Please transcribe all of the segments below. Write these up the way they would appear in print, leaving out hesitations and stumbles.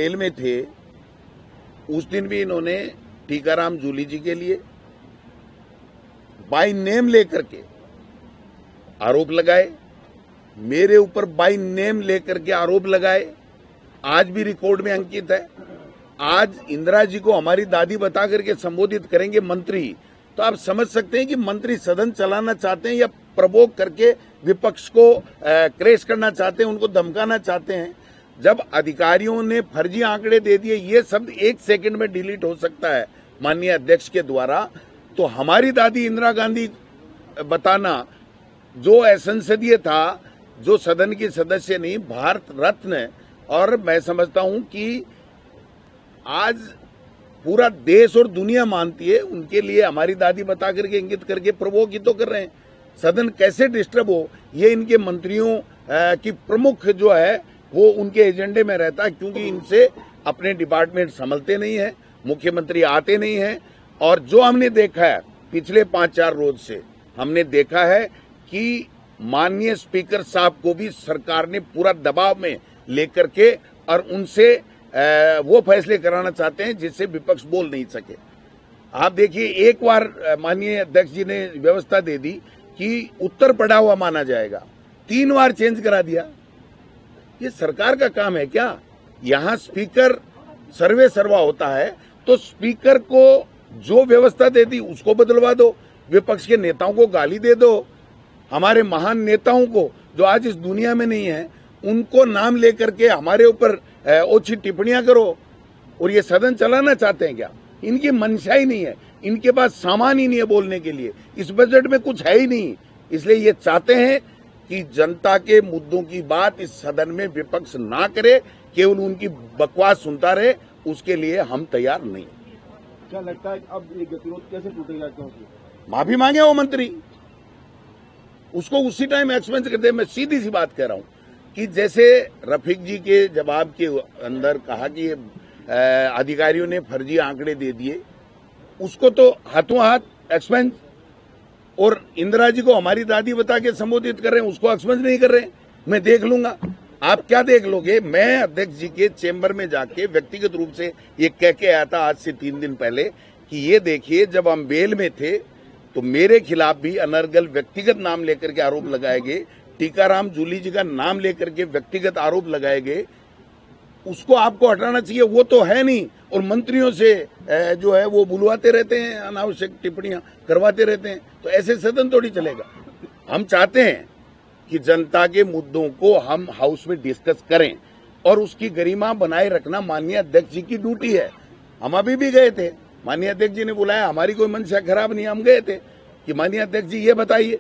Jail में थे उस दिन भी इन्होंने टीकाराम जूली जी के लिए बाय नेम लेकर के आरोप लगाए, मेरे ऊपर बाय नेम लेकर के आरोप लगाए। आज भी रिकॉर्ड में अंकित है। आज इंदिरा जी को हमारी दादी बता करके संबोधित करेंगे मंत्री, तो आप समझ सकते हैं कि मंत्री सदन चलाना चाहते हैं या प्रवोक करके विपक्ष को क्रेश करना चाहते हैं, उनको धमकाना चाहते हैं। जब अधिकारियों ने फर्जी आंकड़े दे दिए, ये शब्द 1 सेकंड में डिलीट हो सकता है माननीय अध्यक्ष के द्वारा, तो हमारी दादी इंदिरा गांधी बताना जो असंसदीय था, जो सदन की सदस्य नहीं, भारत रत्न। और मैं समझता हूं कि आज पूरा देश और दुनिया मानती है, उनके लिए हमारी दादी बता करके इंगित करके प्रवोक ही तो कर रहे हैं। सदन कैसे डिस्टर्ब हो, ये इनके मंत्रियों की प्रमुख जो है वो उनके एजेंडे में रहता है, क्योंकि इनसे अपने डिपार्टमेंट संभलते नहीं है, मुख्यमंत्री आते नहीं है। और जो हमने देखा है पिछले 5-4 रोज से, हमने देखा है कि माननीय स्पीकर साहब को भी सरकार ने पूरा दबाव में लेकर के और उनसे वो फैसले कराना चाहते हैं जिससे विपक्ष बोल नहीं सके। आप देखिए, एक बार माननीय अध्यक्ष जी ने व्यवस्था दे दी कि उत्तर पड़ा हुआ माना जाएगा, 3 बार चेंज करा दिया। ये सरकार का काम है क्या? यहाँ स्पीकर सर्वे सर्वा होता है, तो स्पीकर को जो व्यवस्था दे दी उसको बदलवा दो, विपक्ष के नेताओं को गाली दे दो, हमारे महान नेताओं को जो आज इस दुनिया में नहीं है उनको नाम लेकर के हमारे ऊपर ओछी टिप्पणियां करो। और ये सदन चलाना चाहते हैं क्या? इनकी मंशा ही नहीं है, इनके पास सामान ही नहीं है बोलने के लिए, इस बजट में कुछ है ही नहीं। इसलिए ये चाहते हैं कि जनता के मुद्दों की बात इस सदन में विपक्ष ना करे, केवल उनकी बकवास सुनता रहे। उसके लिए हम तैयार नहीं। क्या लगता है अब ये गतिरोध कैसे टूटेगा? क्योंकि माफी मांगे वो मंत्री, उसको उसी टाइम एक्सपेंस कर दे। मैं सीधी सी बात कह रहा हूं कि जैसे रफीक जी के जवाब के अंदर कहा कि ये अधिकारियों ने फर्जी आंकड़े दे दिए, उसको तो हाथों हाथ एक्सपेंस। और इंदिरा जी को हमारी दादी बता के संबोधित कर रहे हैं, उसको एक्सपेंस नहीं कर रहे हैं। मैं देख लूंगा। आप क्या देख लोगे? मैं अध्यक्ष जी के चेंबर में जाके व्यक्तिगत रूप से ये कह के आया था आज से 3 दिन पहले कि ये देखिए, जब हम बेल में थे तो मेरे खिलाफ भी अनर्गल व्यक्तिगत नाम लेकर के आरोप लगाए गए, टीकाराम जूली जी का नाम लेकर के व्यक्तिगत आरोप लगाए गए। उसको आपको हटाना चाहिए, वो तो है नहीं। और मंत्रियों से जो है वो बुलवाते रहते हैं, अनावश्यक टिप्पणियां करवाते रहते हैं। तो ऐसे सदन थोड़ी चलेगा। हम चाहते हैं कि जनता के मुद्दों को हम हाउस में डिस्कस करें और उसकी गरिमा बनाए रखना माननीय अध्यक्ष जी की ड्यूटी है। हम अभी भी गए थे, माननीय अध्यक्ष जी ने बुलाया, हमारी कोई मंशा खराब नहीं, हम गए थे कि माननीय अध्यक्ष जी ये बताइए।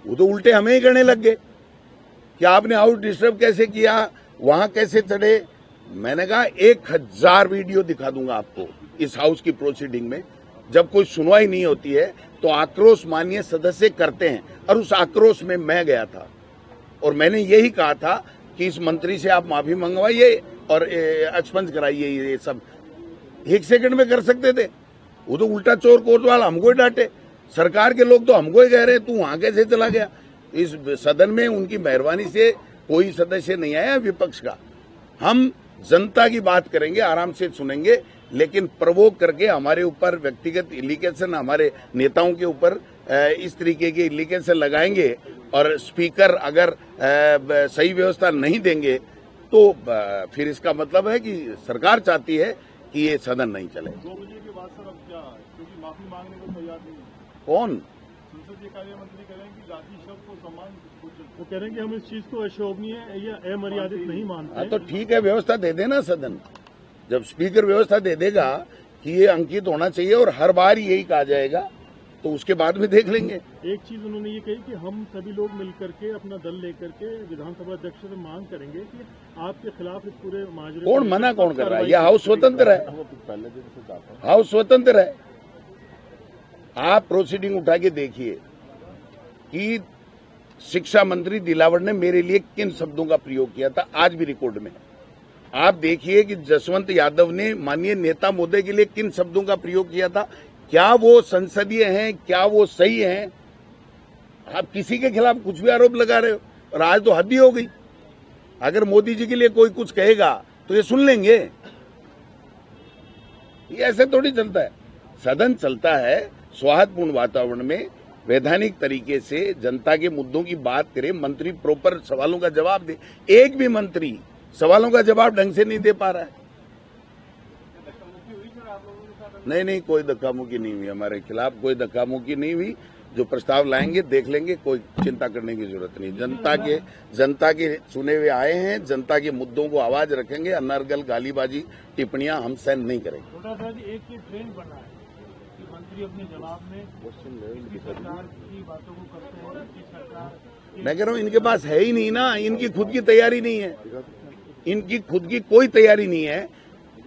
वो तो उल्टे हमें ही करने लग गए कि आपने हाउस डिस्टर्ब कैसे किया, वहां कैसे चढ़े। मैंने कहा 1000 वीडियो दिखा दूंगा आपको इस हाउस की प्रोसीडिंग में। जब कोई सुनवाई नहीं होती है तो आक्रोश माननीय सदस्य करते हैं, और उस आक्रोश में मैं गया था और मैंने यही कहा था कि इस मंत्री से आप माफी मंगवाइए और एक्सपेंस कराइए। ये सब 1 सेकंड में कर सकते थे। वो तो उल्टा चोर कोतवाल हमको ही डांटे। सरकार के लोग तो हमको ही कह रहे हैं तू वहां कैसे चला गया। इस सदन में उनकी मेहरबानी से कोई सदस्य नहीं आया विपक्ष का। हम जनता की बात करेंगे, आराम से सुनेंगे, लेकिन प्रवोक करके हमारे ऊपर व्यक्तिगत इलिगेशन, हमारे नेताओं के ऊपर इस तरीके के इलिगेशन लगाएंगे और स्पीकर अगर सही व्यवस्था नहीं देंगे तो फिर इसका मतलब है कि सरकार चाहती है कि ये सदन नहीं चले। 2 बजे के बाद सर अब क्या? क्योंकि माफी मांगने को तैयार नहीं है। कौन? संसदीय कार्य मंत्री कह रहे हैं कि जाति शब्द को सम्मान, वो कह रहे हैं कि हम इस चीज को अशोभनीय या अमर्यादित नहीं मानते। तो ठीक है, व्यवस्था दे देना सदन। जब स्पीकर व्यवस्था दे देगा कि ये अंकित होना चाहिए और हर बार यही कहा जाएगा, तो उसके बाद में देख लेंगे। एक चीज उन्होंने ये कही कि हम सभी लोग मिलकर के अपना दल लेकर के विधानसभा अध्यक्ष से मांग करेंगे कि आपके खिलाफ इस पूरे माजरे। कौन मना कौन कर रहा है? यह हाउस स्वतंत्र है, हाउस स्वतंत्र है। आप प्रोसीडिंग उठा के देखिए कि शिक्षा मंत्री दिलावर ने मेरे लिए किन शब्दों का प्रयोग किया था, आज भी रिकॉर्ड में। आप देखिए कि जसवंत यादव ने माननीय नेता महोदय के लिए किन शब्दों का प्रयोग किया था। क्या वो संसदीय हैं? क्या वो सही हैं? आप किसी के खिलाफ कुछ भी आरोप लगा रहे हो, और आज तो हद ही हो गई। अगर मोदी जी के लिए कोई कुछ कहेगा तो ये सुन लेंगे। ये ऐसे थोड़ी चलता है। सदन चलता है सौहार्दपूर्ण वातावरण में, वैधानिक तरीके से जनता के मुद्दों की बात करे, मंत्री प्रॉपर सवालों का जवाब दे। एक भी मंत्री सवालों का जवाब ढंग से नहीं दे पा रहा है। नहीं, कोई धक्का मुक्की नहीं हुई, हमारे खिलाफ कोई धक्का मुक्की नहीं हुई। जो प्रस्ताव लाएंगे देख लेंगे, कोई चिंता करने की जरूरत नहीं। जनता के चुने हुए आए हैं, जनता के मुद्दों को आवाज रखेंगे। अनर्गल गालीबाजी टिप्पणियां हम सहन नहीं करेंगे। छोटा सा एक ही ट्रेंड बना है कि मंत्री अपने जवाब में सरकार की बातों को करते हैं कि सरकार, मैं कह रहा हूं इनके पास है ही नहीं ना, इनकी खुद की तैयारी नहीं है, इनकी खुद की कोई तैयारी नहीं है।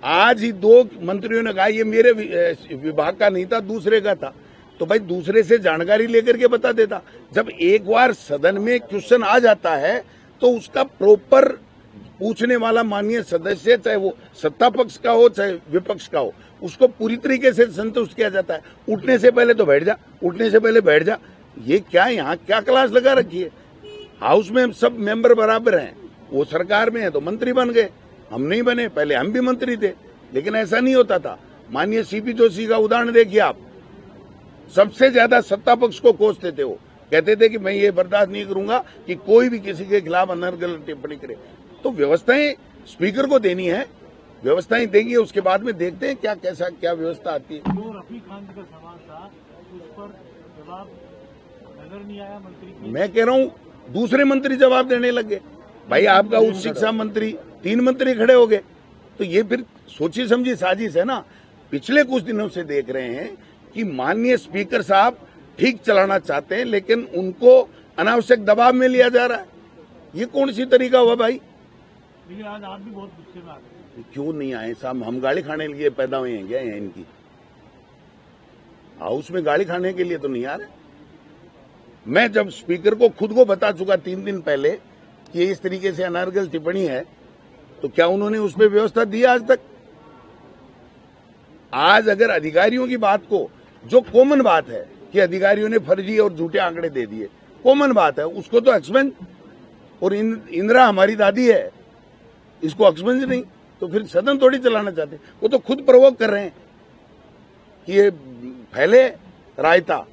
आज ही 2 मंत्रियों ने कहा ये मेरे विभाग का नहीं था, दूसरे का था। तो भाई दूसरे से जानकारी लेकर के बता देता। जब एक बार सदन में क्वेश्चन आ जाता है तो उसका प्रॉपर पूछने वाला माननीय सदस्य, चाहे वो सत्ता पक्ष का हो चाहे विपक्ष का हो, उसको पूरी तरीके से संतुष्ट किया जाता है। उठने से पहले तो बैठ जा, उठने से पहले बैठ जा। ये क्या यहाँ क्या क्लास लगा रखी है? हाउस में सब मेंबर बराबर हैं, वो सरकार में है तो मंत्री बन गए, हम नहीं बने। पहले हम भी मंत्री थे, लेकिन ऐसा नहीं होता था। माननीय सीपी जोशी का उदाहरण देखिए आप, सबसे ज्यादा सत्ता पक्ष को कोसते थे। वो कहते थे कि मैं ये बर्दाश्त नहीं करूंगा कि कोई भी किसी के खिलाफ अनर्गल टिप्पणी करे। तो व्यवस्थाएं स्पीकर को देनी है, व्यवस्थाएं देंगे, उसके बाद में देखते हैं क्या व्यवस्था आती है। जो रफीक खान का सवाल था उस पर जवाब नजर नहीं आया मंत्री की। मैं कह रहा हूं दूसरे मंत्री जवाब देने लगे। भाई आपका उच्च शिक्षा मंत्री, 3 मंत्री खड़े हो गए। तो ये फिर सोची समझी साजिश है ना। पिछले कुछ दिनों से देख रहे हैं कि माननीय स्पीकर साहब ठीक चलाना चाहते हैं, लेकिन उनको अनावश्यक दबाव में लिया जा रहा है। ये कौन सी तरीका हुआ भाई? लेकिन आज आप भी बहुत गुस्से में आ गए। क्यों नहीं आए साहब? हम गाड़ी खाने के लिए पैदा हुए हैं क्या? यहाँ इनकी हाउस में गाड़ी खाने के लिए तो नहीं आ रहे। मैं जब स्पीकर को खुद को बता चुका 3 दिन पहले कि ये इस तरीके से अनर्गल टिप्पणी है, तो क्या उन्होंने उस पर व्यवस्था दी आज तक? आज अगर अधिकारियों की बात को, जो कॉमन बात है कि अधिकारियों ने फर्जी और झूठे आंकड़े दे दिए, कॉमन बात है, उसको तो एक्सपेंस, और इंदिरा हमारी दादी है, इसको एक्सपेंस नहीं, तो फिर सदन थोड़ी चलाना चाहते। वो तो खुद प्रवोक कर रहे हैं कि ये फैले रायता।